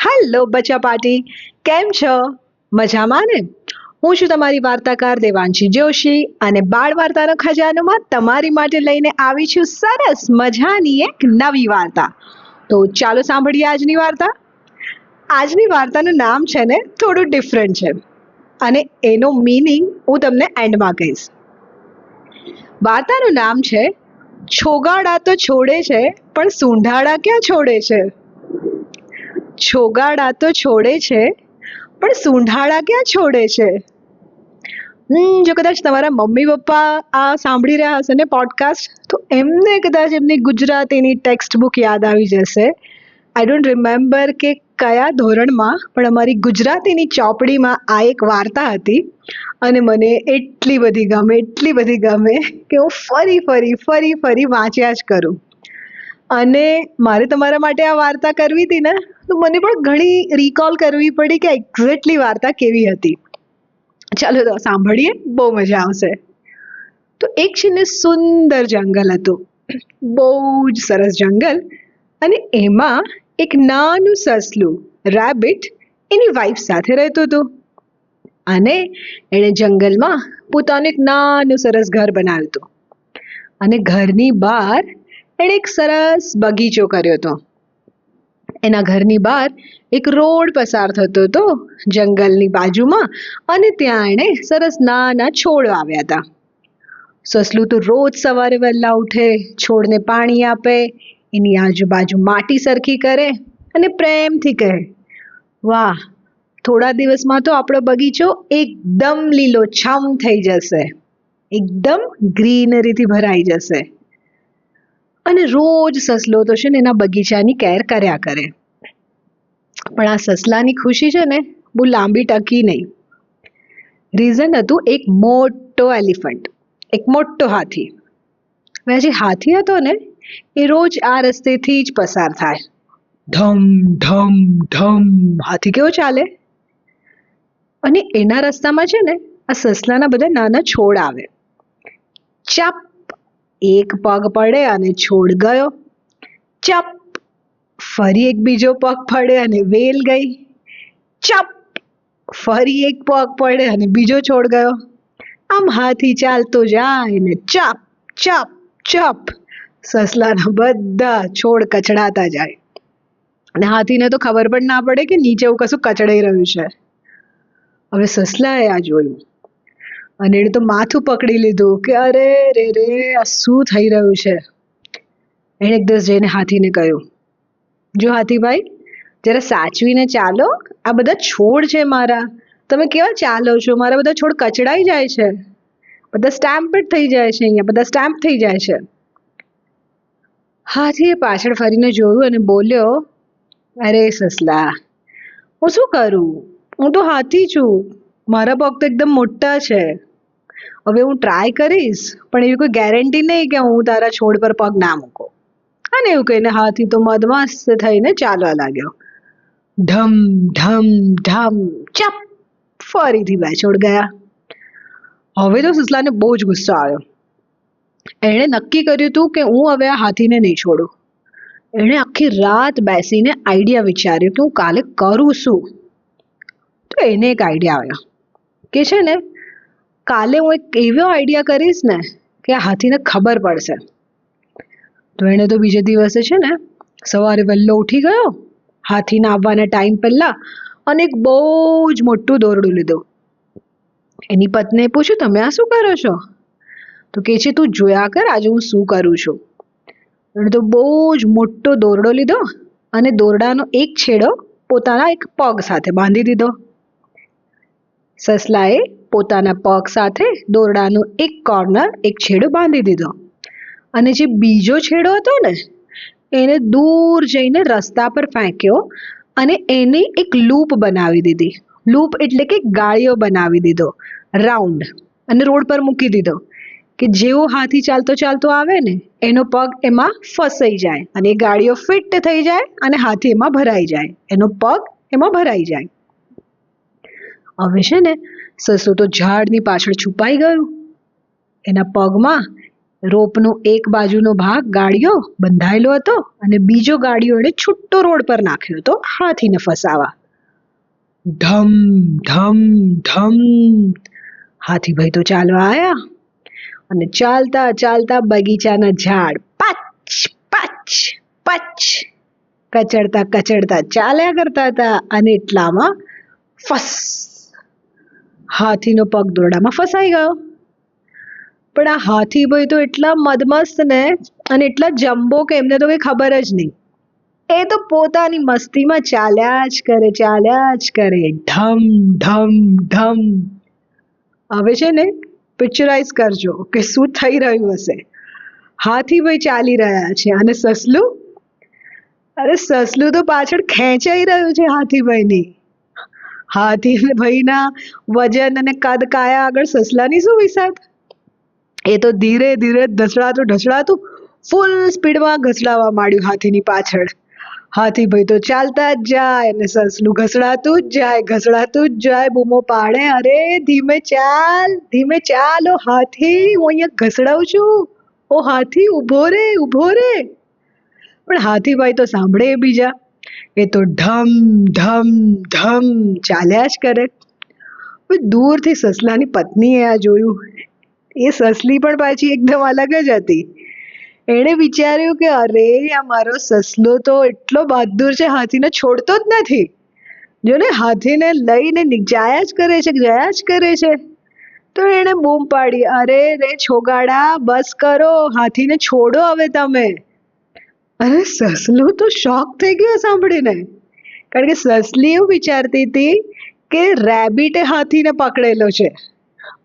Hello બચ્ચા party, કેમ છો? મજામાં ને? હું છું તમારી વાર્તાકાર દેવાંશી જોશી અને બાળ વાર્તાનો ખજાનોમાં તમારી માટે લઈને આવી છું સરસ મજાની એક નવી વાર્તા. તો ચાલો સાંભળીએ આજની વાર્તા. આજની વાર્તાનું નામ છે ને થોડું ડિફરન્ટ છે અને એનો મીનિંગ હું તમને એન્ડમાં કહીશ. વાર્તાનું નામ છે છોગાડા તો છોડે છે પણ સૂંઢાડા ક્યાં છોડે છે. છોગાડા તો છોડે છે પણ સૂંઢાડા ક્યાં છોડે છે. જો કદાચ તમારા મમ્મી પપ્પા આ સાંભળી રહ્યા હશે ને પોડકાસ્ટ, તો એમને કદાચ એમની ગુજરાતીની ટેક્સ્ટ બુક યાદ આવી જશે. આઈ ડોન્ટ રિમેમ્બર કે કયા ધોરણમાં, પણ અમારી ગુજરાતીની ચોપડીમાં આ એક વાર્તા હતી અને મને એટલી બધી ગમે કે હું ફરી વાંચ્યા જ કરું. અને મારે તમારા માટે આ વાર્તા કરવી હતી ને, તો મને પણ ઘણી રિકોલ કરવી પડી કે એક્ઝેક્ટલી વાર્તા કેવી હતી. ચાલો તો સાંભળીએ, બહુ મજા આવશે. તો એક છે ને સુંદર જંગલ હતું, બહુ જ સરસ જંગલ, અને એમાં એક નાનું સસલું રેબિટ એની વાઈફ સાથે રહેતું હતું. અને એણે જંગલમાં પોતાનું એક નાનું સરસ ઘર બનાવ્યું હતું અને ઘરની બહાર એણે એક સરસ બગીચો કર્યો હતો. એના ઘરની બહાર એક રોડ પસાર થતો હતો જંગલની બાજુમાં, અને ત્યાં એણે સરસ નાના છોડ વાવ્યા હતા. સસલું તો રોજ સવારે વહેલા ઉઠે, છોડને પાણી આપે, એની આજુબાજુ માટી સરખી કરે અને પ્રેમથી કહે, વાહ, થોડા દિવસમાં તો આપણો બગીચો એકદમ લીલોછમ થઈ જશે, એકદમ ગ્રીનરીથી ભરાઈ જશે. અને રોજ સસલો તો છે ને એના બગીચાની કેર કર્યા કરે. પણ આ સસલાની ખુશી છે ને બહુ લાંબી ટકી નહીં. રીઝન હતું એક મોટો એલિફન્ટ, એક મોટો હાથી. હવે જે હાથી હતો ને, એ રોજ આ રસ્તેથી જ પસાર થાય. ધમ ધમ ધમ હાથી કેવો ચાલે. અને એના રસ્તામાં છે ને આ સસલાના બધા નાના છોડ આવે. ચાપ, એક પગ પડે અને છોડ ગયો. ચપ, ફરી એક બીજો પગ પડે અને વેલ ગઈ. ચપ, ફરી એક પગ પડે અને બીજો છોડ ગયો. આમ હાથી ચાલતો જાય ને ચપ ચપ ચપ સસલાના બધા છોડ કચડાતા જાય. અને હાથીને તો ખબર પણ ના પડે કે નીચે એવું કશું કચડાઈ રહ્યું છે. હવે સસલાએ આ જોયું અને એને તો માથું પકડી લીધું કે અરે રે રે, આ શું થઈ રહ્યું છે. એણે એક દિવસ જઈને હાથીને કહ્યું, જો હાથીભાઈ, જરા સાચવીને ચાલો, આ બધા છોડ છે મારા, તમે કેવા ચાલો છો, મારા બધા છોડ કચડાઈ જાય છે, બધા સ્ટેમ્પેડ થઈ જાય છે, અહીંયા બધા સ્ટેમ્પ થઈ જાય છે. હાથીએ પાછળ ફરીને જોયું અને બોલ્યો, અરે સસલા, હું શું કરું, હું તો હાથી છું, મારા પગ તો એકદમ મોટા છે. હવે હું ટ્રાય કરીશ, પણ એવી કોઈ ગેરંટી નહીં કે હું તારા છોડ પર પગ ના મૂકું. અને એવું કહીને હાથી તો મદમસ્ત થઈને ચાલવા લાગ્યો. ઢમ ઢમ ઢમ ચપ, ફરીથી બે છોડ ગયા. હવે તો સસલાને બહુ જ ગુસ્સો આવ્યો. એણે નક્કી કર્યું હતું કે હું હવે આ હાથીને નહીં છોડું. એણે આખી રાત બેસીને આઈડિયા વિચાર્યો કે હું કાલે કરું શું. તો એને એક આઈડિયા આવ્યો કે છે ને, કાલે હું એક એવો આઈડિયા કરીશ ને કે આ હાથીને ખબર પડશે. તો એણે તો બીજે દિવસે છે ને સવારે વહેલો ઉઠી ગયો, હાથીના આવવાના ટાઈમ પહેલા, અને એક બહુ જ મોટું દોરડું લીધું. એની પત્નીએ પૂછ્યું, તમે આ શું કરો છો? તો કહે છે, તું જોયા કર આજે હું શું કરું છું. એણે તો બહુ જ મોટો દોરડો લીધો અને દોરડાનો એક છેડો પોતાના એક પગ સાથે બાંધી દીધો. સસલાએ પોતાના પગ સાથે દોરડાનો એક કોર્નર, એક છેડો બાંધી દીધો અને જે બીજો છેડો હતો ને, એને દૂર જઈને રસ્તા પર ફેંક્યો અને એની એક લૂપ બનાવી દીધી. લૂપ એટલે કે ગાળિયો બનાવી દીધો રાઉન્ડ, અને રોડ પર મૂકી દીધો કે જેવો હાથી ચાલતો ચાલતો આવે ને, એનો પગ એમાં ફસાઈ જાય અને એ ગાળિયો ફિટ થઈ જાય અને હાથી એમાં ભરાઈ જાય, એનો પગ એમાં ભરાઈ જાય. હવે છે ને સસલું તો ઝાડની પાછળ છુપાઈ ગયું. એના પગમાં રોપનો એક બાજુનો ભાગ ગાળ્યો બંધાયેલો હતો અને બીજો ગાળ્યો એણે છૂટો રોડ પર નાખ્યો હતો હાથીને ફસાવા. ધમ ધમ ધમ. હાથીભાઈ તો ચાલવા આયા અને ચાલતા ચાલતા બગીચાના ઝાડ પચ પચ પચ કચડતા કચડતા ચાલ્યા કરતા હતા અને એટલામાં ફસ, હાથીનો પગ દોરડામાં ફસાઈ ગયો. પણ આ હાથીભાઈ તો એટલા મદમસ્ત ને અને એટલા જમ્બો કે એમને તો કઈ ખબર જ નહીં. એ તો પોતાની મસ્તીમાં ચાલ્યા જ કરે, ઢમ ઢમ ઢમ. હવે છે ને પિક્ચરાઇઝ કરજો કે શું થઈ રહ્યું હશે. હાથીભાઈ ચાલી રહ્યા છે અને સસલું, અરે સસલું તો પાછળ ખેંચાઈ રહ્યું છે હાથીભાઈની. હાથીભાઈના વજન અને કદ કાયા આગળ સસલાની શું વિસાત. એ તો ધીરે ધીરે ઢસડાતું ફૂલ સ્પીડમાં ઘસડાવા માંડ્યું હાથીની પાછળ. હાથીભાઈ તો ચાલતા જ જાય અને સસલું ઘસડાતું જ જાય, બૂમો પાડે, અરે ધીમે ચાલ ઓ હાથી, હું અહીંયા ઘસડાવું છું, ઓ હાથી ઊભો રે. પણ હાથીભાઈ તો સાંભળે બીજા, એ તો ઢમ ઢમ ઢમ ચાલ્યા જ કરે. દૂરથી સસલાની પત્નીએ આ જોયું. એ સસલી પણ પાછી એકદમ અલગ જ હતી. એણે વિચાર્યું કે અરે આ મારો સસલો તો એટલો બહાદુર છે, હાથીને છોડતો જ નથી. જો ને હાથીને લઈને જાયા જ કરે છે. તો એણે બૂમ પાડી, અરે રે છોગાડા, બસ કરો, હાથીને છોડો હવે તમે. અરે સસલું તો શોક થઈ ગયો સાંભળીને, કારણ કે સસલી એવું વિચારતી હતી કે રેબિટે હાથીને પકડેલો છે,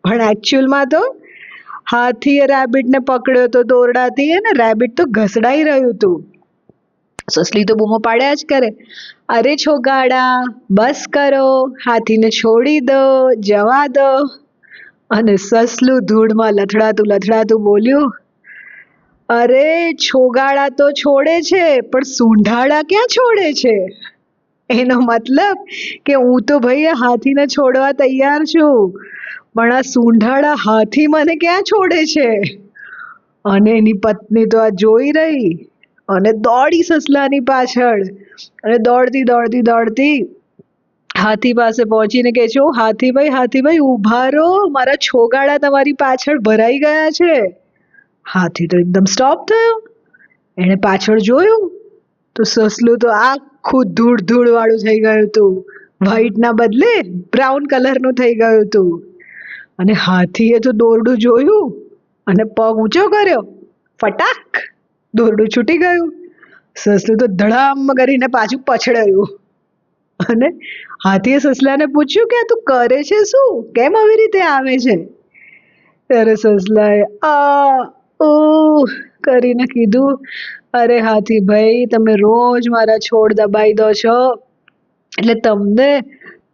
પણ એકચ્યુઅલમાં તો હાથીએ રેબિટને પકડ્યો તો દોરડાથી અને રેબિટ તો ઘસડાઈ રહ્યું હતું. સસલી તો બૂમો પાડ્યા જ કરે, અરે છોગાડા, બસ કરો, હાથીને છોડી દો, જવા દો. અને સસલું ધૂળમાં લથડાતું બોલ્યું, અરે છોગાડા તો છોડે છે પણ સૂંઢાડા ક્યાં છોડે છે. એનો મતલબ કે હું તો ભાઈ હાથીને છોડવા તૈયાર છું, પણ આ સૂંઢાડા હાથી મને ક્યાં છોડે છે. અને એની પત્ની તો આ જોઈ રહી અને દોડી સસલાની પાછળ અને દોડતી હાથી પાસે પહોંચીને કહે છે, હાથીભાઈ ઊભા રહો, મારા છોગાડા તમારી પાછળ ભરાઈ ગયા છે. હાથી તો એકદમ સ્ટોપ થયો. એણે પાછળ જોયું તો સસલું તો આખું ધૂળ વાળું થઈ ગયું હતું, વ્હાઈટના બદલે બ્રાઉન કલરનું થઈ ગયું હતું. અને હાથીએ તો દોરડું જોયું અને પગ ઊંચો કર્યો, ફટાક, દોરડું છૂટી ગયું. સસલું તો ધડામ કરીને પાછું પછડાયું. અને હાથીએ સસલાને પૂછ્યું કે તું કરે છે શું, કેમ આવી રીતે આવે છે. ત્યારે સસલાએ કરીને કીધું, અરે હાથીભાઈ, તમે રોજ મારા છોડ દબાઈ દો છો, એટલે તમને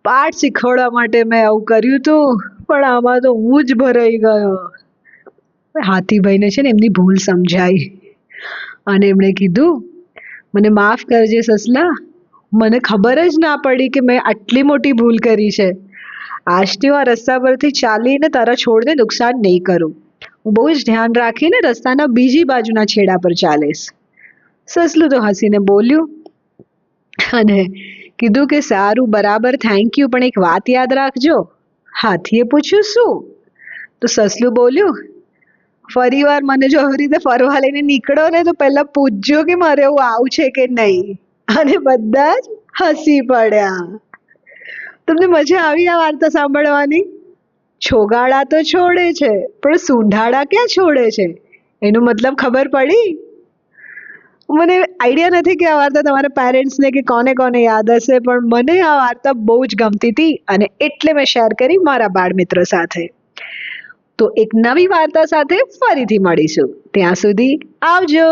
પાઠ શીખવાડવા માટે મેં આવું કર્યું હતું, પણ આમાં તો હું જ ભરાઈ ગયો. હાથીભાઈને છે ને એમની ભૂલ સમજાઈ અને એમણે કીધું, મને માફ કરજે સસલા, મને ખબર જ ના પડી કે મેં આટલી મોટી ભૂલ કરી છે. આજથી હું આ રસ્તા પરથી ચાલીને તારા છોડને નુકસાન નહીં કરું. હું બહુ જ ધ્યાન રાખીને રસ્તાના બીજી બાજુના છેડા પર ચાલીશ. સસલું તો હસીને બોલ્યું અને કીધું કે સારું, બરાબર, થેન્ક યુ, પણ એક વાત યાદ રાખજો. હાથીએ પૂછ્યું, શું? તો સસલું બોલ્યું, ફરી વાર મને જો આવી રીતે ફરવા લઈને નીકળો ને તો પહેલા પૂછજો કે મારે એવું આવું છે કે નહીં. અને બધા જ હસી પડ્યા. તમને મજા આવી આ વાર્તા સાંભળવાની? છોગાડા તો છોડે છે પણ સૂંઢાડા ક્યાં છોડે છે, એનો મતલબ ખબર પડી? મને આઈડિયા નથી કે આ વાર્તા તમારા પેરેન્ટ્સને કે કોને યાદ હશે, પણ મને આ વાર્તા બહુ જ ગમતી હતી અને એટલે મેં શેર કરી મારા બાળ મિત્રો સાથે. તો એક નવી વાર્તા સાથે ફરીથી મળીશું. ત્યાં સુધી આવજો.